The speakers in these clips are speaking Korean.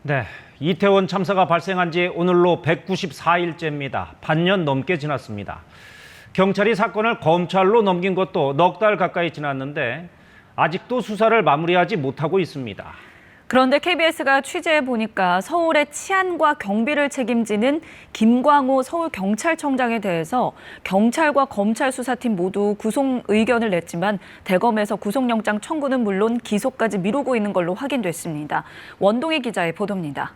네, 이태원 참사가 발생한 지 오늘로 194일째입니다. 반년 넘게 지났습니다. 경찰이 사건을 검찰로 넘긴 것도 넉 달 가까이 지났는데 아직도 수사를 마무리하지 못하고 있습니다. 그런데 KBS가 취재해 보니까 서울의 치안과 경비를 책임지는 김광호 서울경찰청장에 대해서 경찰과 검찰 수사팀 모두 구속 의견을 냈지만 대검에서 구속영장 청구는 물론 기소까지 미루고 있는 걸로 확인됐습니다. 원동희 기자의 보도입니다.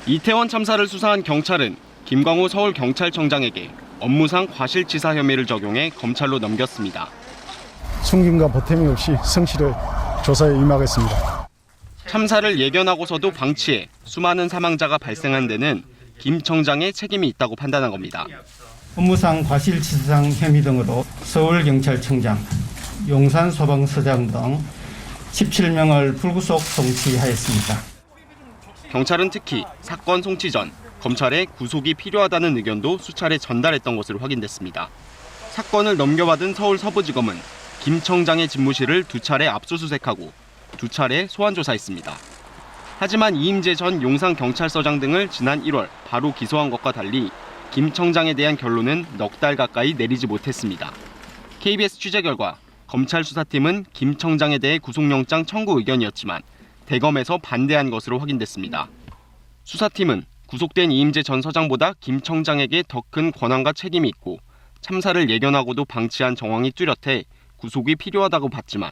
이태원 참사를 수사한 경찰은 김광호 서울경찰청장에게 업무상 과실치사 혐의를 적용해 검찰로 넘겼습니다. 숨김과 보탬이 없이 성실히 조사에 임하겠습니다. 참사를 예견하고서도 방치해 수많은 사망자가 발생한 데는 김 청장의 책임이 있다고 판단한 겁니다. 업무상 과실치사상 혐의 등으로 서울경찰청장, 용산소방서장 등 17명을 불구속 송치하였습니다. 경찰은 특히 사건 송치 전 검찰에 구속이 필요하다는 의견도 수차례 전달했던 것으로 확인됐습니다. 사건을 넘겨받은 서울 서부지검은 김 청장의 집무실을 2차례 압수수색하고 2차례 소환조사했습니다. 하지만 이임재 전 용산경찰서장 등을 지난 1월 바로 기소한 것과 달리 김 청장에 대한 결론은 넉 달 가까이 내리지 못했습니다. KBS 취재 결과 검찰 수사팀은 김 청장에 대해 구속영장 청구 의견이었지만 대검에서 반대한 것으로 확인됐습니다. 수사팀은 구속된 이임재 전 서장보다 김 청장에게 더 큰 권한과 책임이 있고 참사를 예견하고도 방치한 정황이 뚜렷해 구속이 필요하다고 봤지만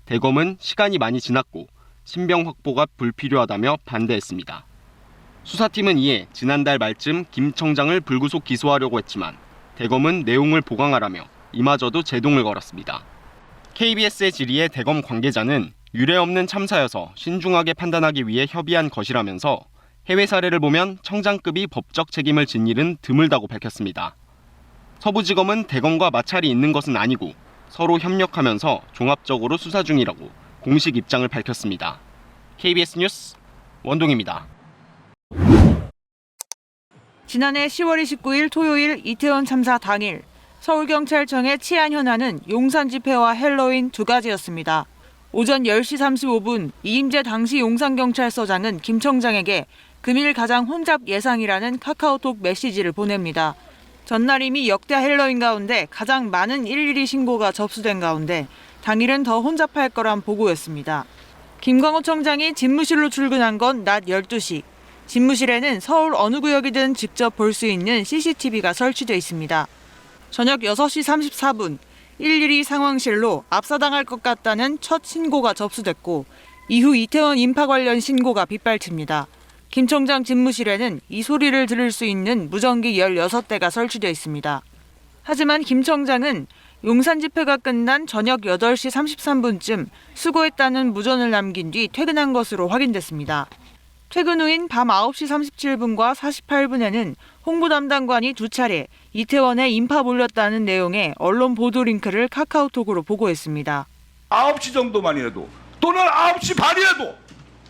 대검은 시간이 많이 지났고 신병 확보가 불필요하다며 반대했습니다. 수사팀은 이에 지난달 말쯤 김 청장을 불구속 기소하려고 했지만 대검은 내용을 보강하라며 이마저도 제동을 걸었습니다. KBS의 질의에 대검 관계자는 유례없는 참사여서 신중하게 판단하기 위해 협의한 것이라면서 해외 사례를 보면 청장급이 법적 책임을 진 일은 드물다고 밝혔습니다. 서부지검은 대검과 마찰이 있는 것은 아니고 서로 협력하면서 종합적으로 수사 중이라고 공식 입장을 밝혔습니다. KBS 뉴스 원동희입니다. 지난해 10월 29일 토요일 이태원 참사 당일 서울경찰청의 치안 현안은 용산 집회와 헬로윈 두 가지였습니다. 오전 10시 35분 이임재 당시 용산경찰서장은 김 청장에게 금일 가장 혼잡 예상이라는 카카오톡 메시지를 보냅니다. 전날 이미 역대 헬로윈 가운데 가장 많은 112 신고가 접수된 가운데 당일은 더 혼잡할 거란 보고였습니다. 김광호 청장이 집무실로 출근한 건 낮 12시. 집무실에는 서울 어느 구역이든 직접 볼 수 있는 CCTV가 설치돼 있습니다. 저녁 6시 34분 112 상황실로 압사당할 것 같다는 첫 신고가 접수됐고 이후 이태원 인파 관련 신고가 빗발칩니다. 김 청장 집무실에는 이 소리를 들을 수 있는 무전기 16대가 설치되어 있습니다. 하지만 김 청장은 용산 집회가 끝난 저녁 8시 33분쯤 수고했다는 무전을 남긴 뒤 퇴근한 것으로 확인됐습니다. 퇴근 후인 밤 9시 37분과 48분에는 홍보 담당관이 2차례 이태원에 인파 몰렸다는 내용의 언론 보도 링크를 카카오톡으로 보고했습니다. 9시 정도만이라도 또는 9시 반이라도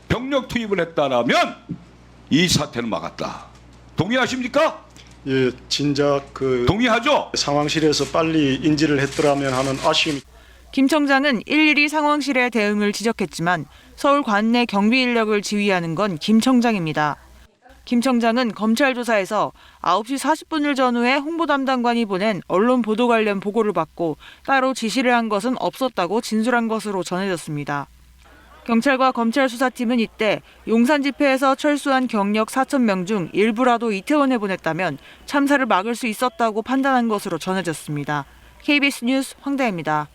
병력 투입을 했다라면 이 사태는 막았다. 동의하십니까? 예, 진작 동의하죠? 상황실에서 빨리 인지를 했더라면 하는 아쉬움이. 김 청장은 112 상황실의 대응을 지적했지만 서울 관내 경비 인력을 지휘하는 건 김 청장입니다. 김 청장은 검찰 조사에서 9시 40분을 전후에 홍보 담당관이 보낸 언론 보도 관련 보고를 받고 따로 지시를 한 것은 없었다고 진술한 것으로 전해졌습니다. 경찰과 검찰 수사팀은 이때 용산 집회에서 철수한 경력 4,000명 중 일부라도 이태원에 보냈다면 참사를 막을 수 있었다고 판단한 것으로 전해졌습니다. KBS 뉴스 황다혜입니다.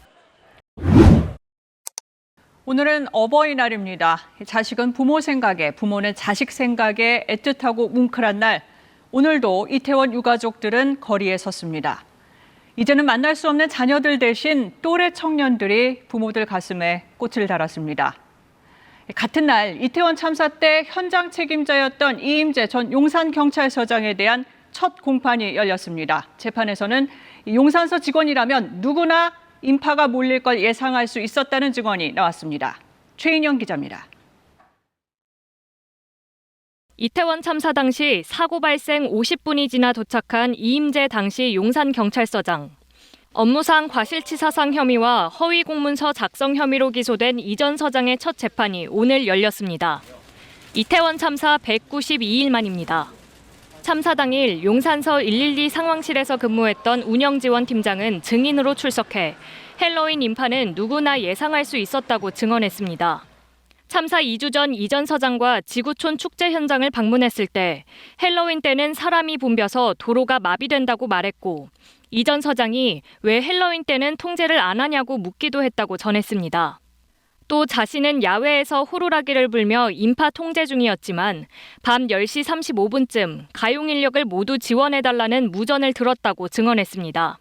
오늘은 어버이날입니다. 자식은 부모 생각에, 부모는 자식 생각에 애틋하고 뭉클한 날. 오늘도 이태원 유가족들은 거리에 섰습니다. 이제는 만날 수 없는 자녀들 대신 또래 청년들이 부모들 가슴에 꽃을 달았습니다. 같은 날 이태원 참사 때 현장 책임자였던 이임재 전 용산경찰서장에 대한 첫 공판이 열렸습니다. 재판에서는 용산서 직원이라면 누구나 인파가 몰릴 걸 예상할 수 있었다는 증언이 나왔습니다. 최인영 기자입니다. 이태원 참사 당시 사고 발생 50분이 지나 도착한 이임재 당시 용산경찰서장. 업무상 과실치사상 혐의와 허위 공문서 작성 혐의로 기소된 이 전 서장의 첫 재판이 오늘 열렸습니다. 이태원 참사 192일 만입니다. 참사 당일 용산서 112 상황실에서 근무했던 운영지원 팀장은 증인으로 출석해 헬로윈 인파는 누구나 예상할 수 있었다고 증언했습니다. 참사 2주 전 이 전 서장과 지구촌 축제 현장을 방문했을 때 헬로윈 때는 사람이 붐벼서 도로가 마비된다고 말했고 이 전 서장이 왜 헬로윈 때는 통제를 안 하냐고 묻기도 했다고 전했습니다. 또 자신은 야외에서 호루라기를 불며 인파 통제 중이었지만 밤 10시 35분쯤 가용 인력을 모두 지원해달라는 무전을 들었다고 증언했습니다.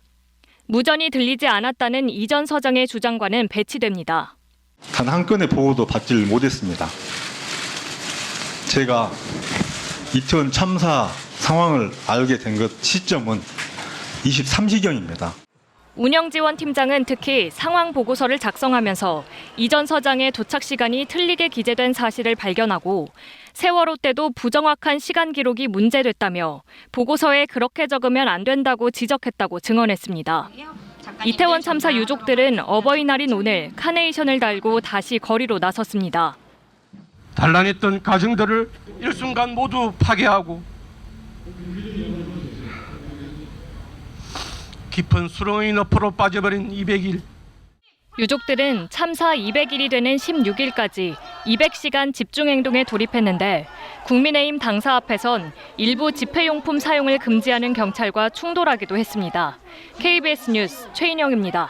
무전이 들리지 않았다는 이 전 서장의 주장과는 배치됩니다. 단 한 건의 보고도 받지를 못했습니다. 제가 이태원 참사 상황을 알게 된 것 시점은 23시경입니다. 운영지원팀장은 특히 상황 보고서를 작성하면서 이 전 서장의 도착 시간이 틀리게 기재된 사실을 발견하고 세월호 때도 부정확한 시간 기록이 문제됐다며 보고서에 그렇게 적으면 안 된다고 지적했다고 증언했습니다. 이태원 참사 유족들은 어버이날인 오늘 카네이션을 달고 다시 거리로 나섰습니다. 단란했던 가정들을 일순간 모두 파괴하고 깊은 수렁의 너프로 빠져버린 200일. 유족들은 참사 200일이 되는 16일까지 200시간 집중행동에 돌입했는데 국민의힘 당사 앞에선 일부 집회용품 사용을 금지하는 경찰과 충돌하기도 했습니다. KBS 뉴스 최인영입니다.